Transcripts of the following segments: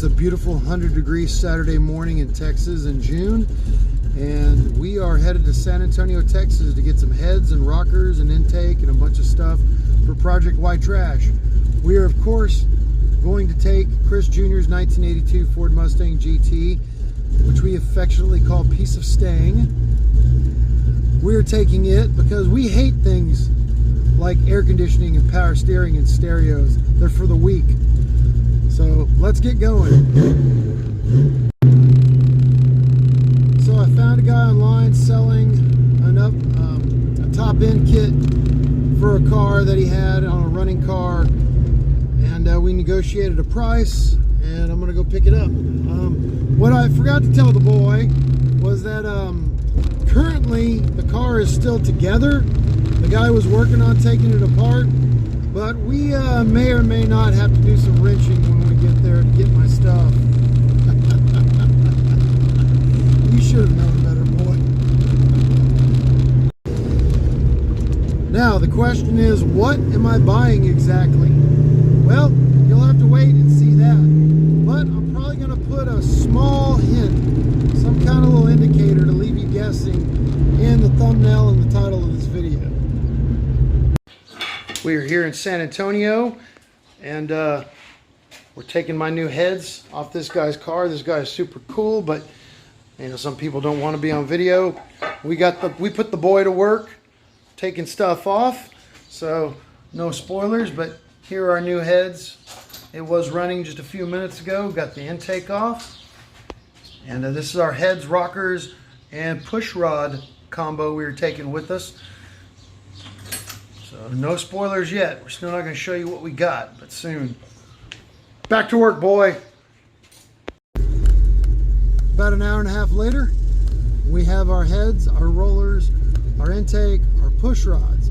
It's a beautiful 100-degree Saturday morning in Texas in June, and we are headed to San Antonio, Texas to get some heads and rockers and intake and a bunch of stuff for Project White Trash. We are, of course, going to take Kris Jr.'s 1982 Ford Mustang GT, which we affectionately call Piece of Stang. We're taking it because we hate things like air conditioning and power steering and stereos. They're for the weak. So let's get going. So I found a guy online selling a top end kit for a car that he had on a running car, and we negotiated a price, and I'm gonna go pick it up. What I forgot to tell the boy was that currently the car is still together. The guy was working on taking it apart, but we may or may not have to do some wrenching when we get there to get my stuff. You should have known better, boy. Now the question is, what am I buying exactly? Well, you'll have to wait and see that. But I'm probably going to put a small hint, some kind of little indicator to leave you guessing in the thumbnail and the title of this video. We are here in San Antonio, and we're taking my new heads off this guy's car. This guy is super cool, but you know, some people don't want to be on video. We put the boy to work taking stuff off, so no spoilers, but here are our new heads. It was running just a few minutes ago. Got the intake off, and this is our heads, rockers, and push rod combo we were taking with us. So no spoilers yet. We're still not going to show you what we got, but soon. Back to work, boy. About an hour and a half later, we have our heads, our rollers, our intake, our push rods.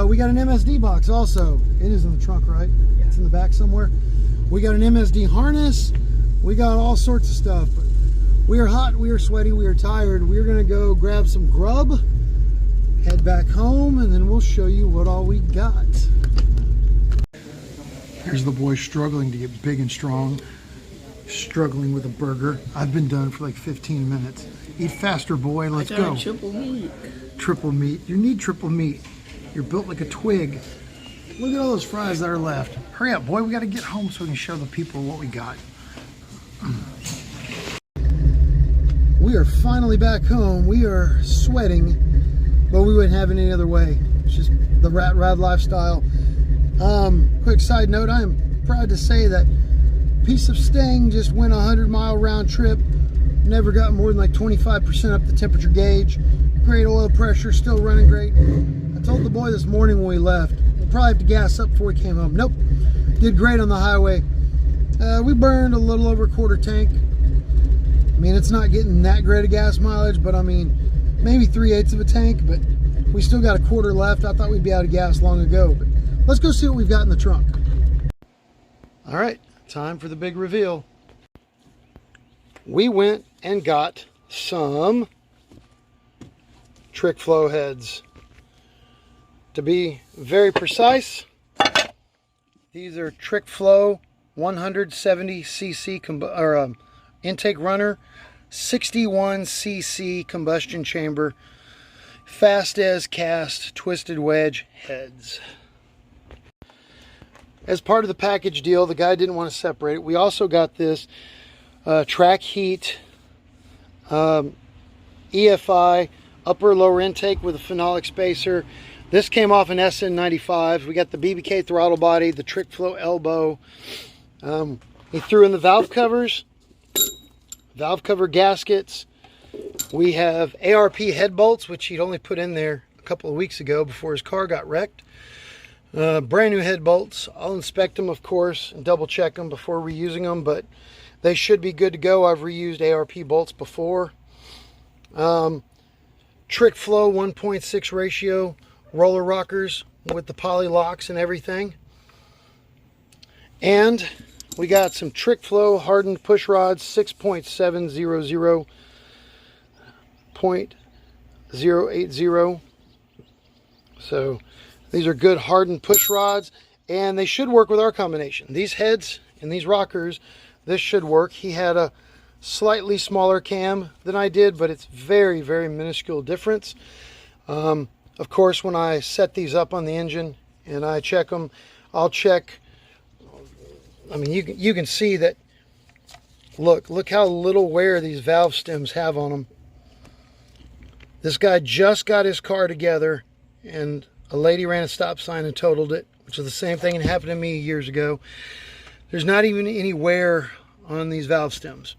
We got an MSD box also. It is in the trunk, right? Yeah. It's in the back somewhere. We got an MSD harness. We got all sorts of stuff. But we are hot, we are sweaty, we are tired. We're going to go grab some grub, head back home, and then we'll show you what all we got. Here's the boy struggling to get big and strong, struggling with a burger. I've been done for like 15 minutes. Eat faster, boy. Let's go. Triple meat. Triple meat. You need triple meat. You're built like a twig. Look at all those fries that are left. Hurry up, boy. We got to get home so we can show the people what we got. We are finally back home. We are sweating, but we wouldn't have it any other way. It's just the rat rad lifestyle. Quick side note, I am proud to say that Piece of Stang just went a 100-mile round trip. Never got more than like 25% up the temperature gauge. Great oil pressure, still running great. I told the boy this morning when we left, we'll probably have to gas up before we came home. Nope, did great on the highway. We burned a little over a quarter tank. I mean, it's not getting that great of gas mileage, but I mean, maybe 3/8 of a tank, but we still got a quarter left. I thought we'd be out of gas long ago, but let's go see what we've got in the trunk. All right, time for the big reveal. We went and got some trick flow heads. To be very precise, these are trick flow 170cc intake runner, 61cc combustion chamber, fast as cast twisted wedge heads. As part of the package deal, the guy didn't want to separate it. We also got this track heat EFI upper lower intake with a phenolic spacer. This came off an SN95. We got the BBK throttle body, the trick flow elbow. He threw in the valve covers, valve cover gaskets. We have ARP head bolts, which he'd only put in there a couple of weeks ago before his car got wrecked. Brand new head bolts. I'll inspect them, of course, and double check them before reusing them, but they should be good to go. I've reused ARP bolts before. Trick flow 1.6 ratio roller rockers with the poly locks and everything. And we got some trick flow hardened push rods, 6.700.080. So these are good hardened push rods, and they should work with our combination. These heads and these rockers this should work. He had a slightly smaller cam than I did, but it's very, very minuscule difference. Of course, when I set these up on the engine and I check them, I'll check. I mean, you can see that. Look how little wear these valve stems have on them. This guy just got his car together and a lady ran a stop sign and totaled it, which is the same thing that happened to me years ago. There's not even any wear on these valve stems.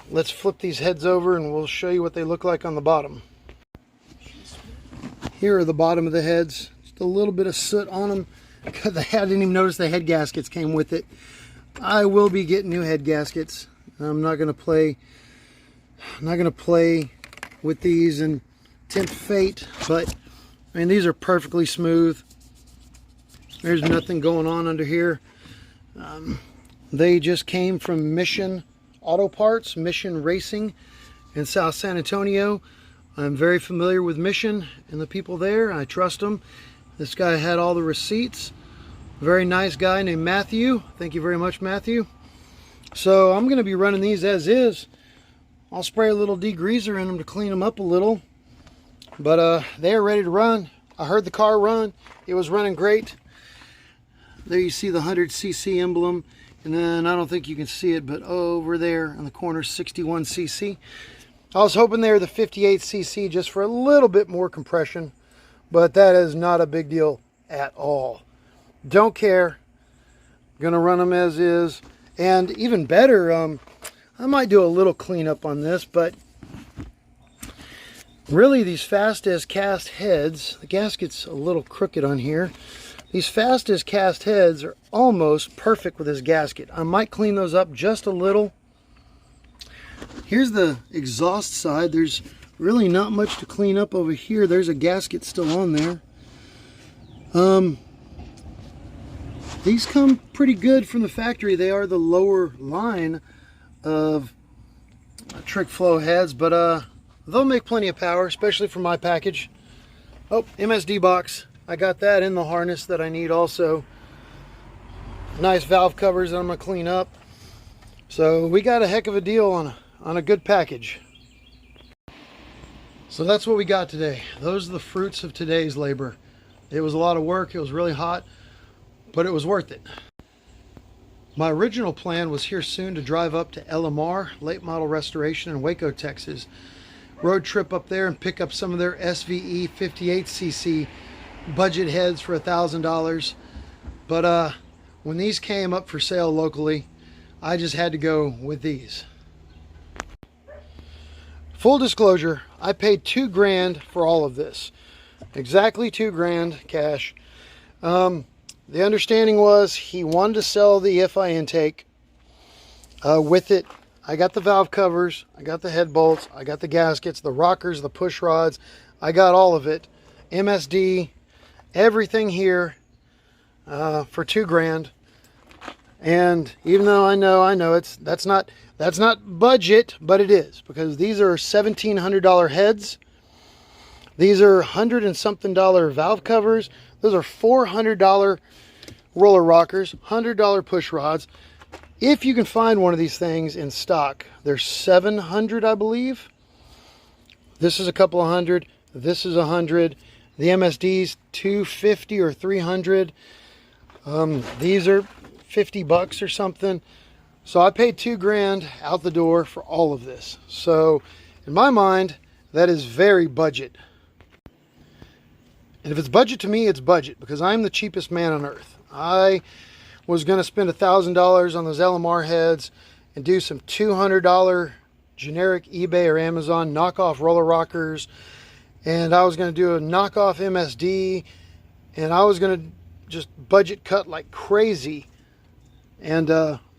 Let's flip these heads over and we'll show you what they look like on the bottom. Here are the bottom of the heads. Just a little bit of soot on them. I didn't even notice the head gaskets came with it. I will be getting new head gaskets. I'm not going to play with these and tempt fate, but I mean, these are perfectly smooth. There's nothing going on under here. They just came from Mission Auto Parts, Mission Racing in South San Antonio. I'm very familiar with Mission and the people there. I trust them. This guy had all the receipts. Very nice guy named Matthew. Thank you very much, Matthew. So I'm going to be running these as is. I'll spray a little degreaser in them to clean them up a little. But they are ready to run. I heard the car run. It was running great. There you see the 100cc emblem. And then I don't think you can see it, but over there in the corner, 61cc. I was hoping they were the 58cc just for a little bit more compression, but that is not a big deal at all. Don't care. Gonna run them as is. And even better, I might do a little cleanup on this, but really these fast as cast heads, the gasket's a little crooked on here. These fast as cast heads are almost perfect with this gasket. I might clean those up just a little. Here's the exhaust side. There's really not much to clean up over here. There's a gasket still on there. These come pretty good from the factory. They are the lower line of trick flow heads, but they'll make plenty of power, especially for my package. Oh, MSD box. I got that in the harness that I need also. Nice valve covers that I'm going to clean up. So we got a heck of a deal on a good package. So that's what we got today. Those are the fruits of today's labor. It was a lot of work. It was really hot, but it was worth it. My original plan was here soon to drive up to LMR, Late Model Restoration in Waco, Texas. Road trip up there and pick up some of their SVE 58cc budget heads for $1,000. But when these came up for sale locally, I just had to go with these. Full disclosure, I paid $2 grand for all of this. Exactly $2 grand cash. The understanding was he wanted to sell the EFI intake. With it, I got the valve covers, I got the head bolts, I got the gaskets, the rockers, the push rods. I got all of it. MSD, everything here for $2 grand. And even though I know that's not budget, but it is, because these are $1,700 heads. These are $100 and something valve covers. Those are $400 roller rockers, $100 push rods. If you can find one of these things in stock, they're $700, I believe. This is a couple of hundred. This is $100. The MSD's $250 or $300. These are $50 or something. So I paid $2 grand out the door for all of this. So in my mind, that is very budget. And if it's budget to me, it's budget, because I'm the cheapest man on earth. I was going to spend $1,000 on those LMR heads and do some $200 generic eBay or Amazon knockoff roller rockers. And I was going to do a knockoff MSD. And I was going to just budget cut like crazy. And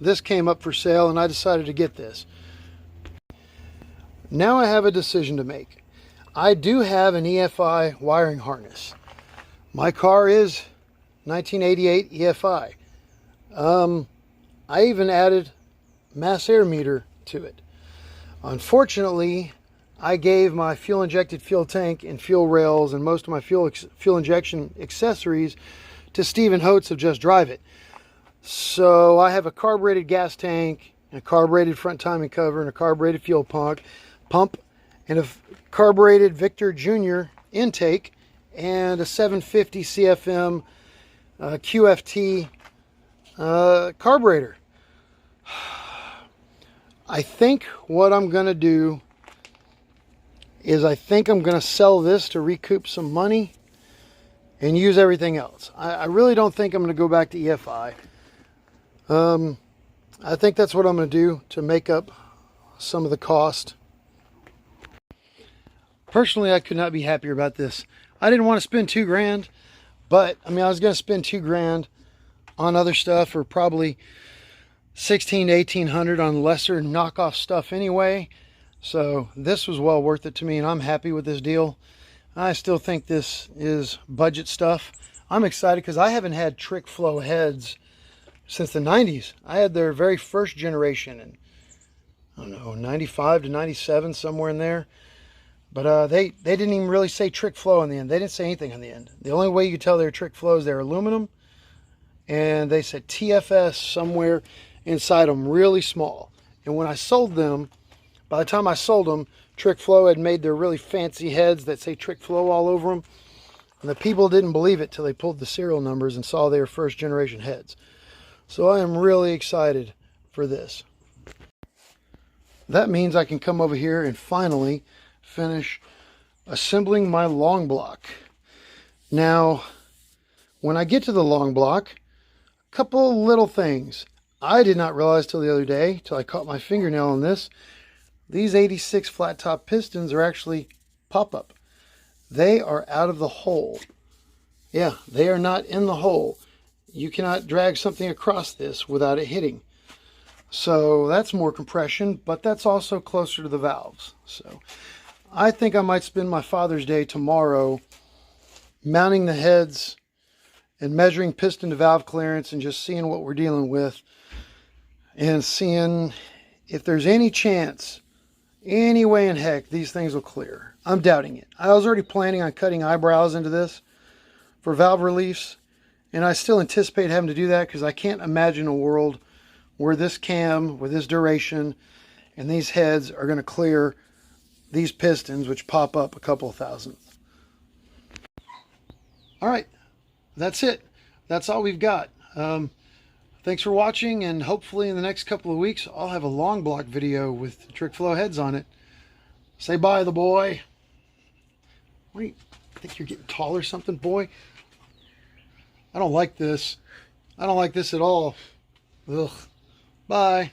this came up for sale and I decided to get this. Now I have a decision to make. I do have an EFI wiring harness. My car is 1988 EFI. I even added mass air meter to it. Unfortunately, I gave my fuel injected fuel tank and fuel rails and most of my fuel injection accessories to Stephen Holtz of Just Drive It. So I have a carbureted gas tank, and a carbureted front timing cover, and a carbureted fuel pump, and a carbureted Victor Jr intake, and a 750 CFM QFT carburetor. I think what I'm going to do is I think I'm going to sell this to recoup some money and use everything else. I really don't think I'm going to go back to EFI. I think that's what I'm going to do to make up some of the cost. Personally, I could not be happier about this. I didn't want to spend $2,000, but I mean, I was going to spend $2,000 on other stuff, or probably $1,600 to $1,800 on lesser knockoff stuff anyway. So this was well worth it to me, and I'm happy with this deal. I still think this is budget stuff. I'm excited because I haven't had trick flow heads since the 90s. I had their very first generation in, I don't know, 95 to 97, somewhere in there. But they didn't even really say trick flow in the end. They didn't say anything on the end. The only way you could tell they were trick flow is they're aluminum. And they said TFS somewhere inside them, really small. And when I sold them, by the time I sold them, Trick Flow had made their really fancy heads that say Trick Flow all over them. And the people didn't believe it till they pulled the serial numbers and saw their first generation heads. So I am really excited for this. That means I can come over here and finally finish assembling my long block. Now, when I get to the long block, a couple little things. I did not realize till the other day, till I caught my fingernail on this, these 86 flat top pistons are actually pop-up. They are out of the hole. Yeah, they are not in the hole. You cannot drag something across this without it hitting. So that's more compression, but that's also closer to the valves. So I think I might spend my Father's Day tomorrow mounting the heads and measuring piston to valve clearance and just seeing what we're dealing with and seeing if there's any chance, any way in heck, these things will clear. I'm doubting it. I was already planning on cutting eyebrows into this for valve reliefs, and I still anticipate having to do that because I can't imagine a world where this cam, with this duration, and these heads are going to clear these pistons, which pop up a couple of thousandths. All right, that's it. That's all we've got. Thanks for watching, and hopefully in the next couple of weeks, I'll have a long block video with trick flow heads on it. Say bye, the boy. What do you think, you're getting tall or something, boy? I don't like this. I don't like this at all. Ugh. Bye.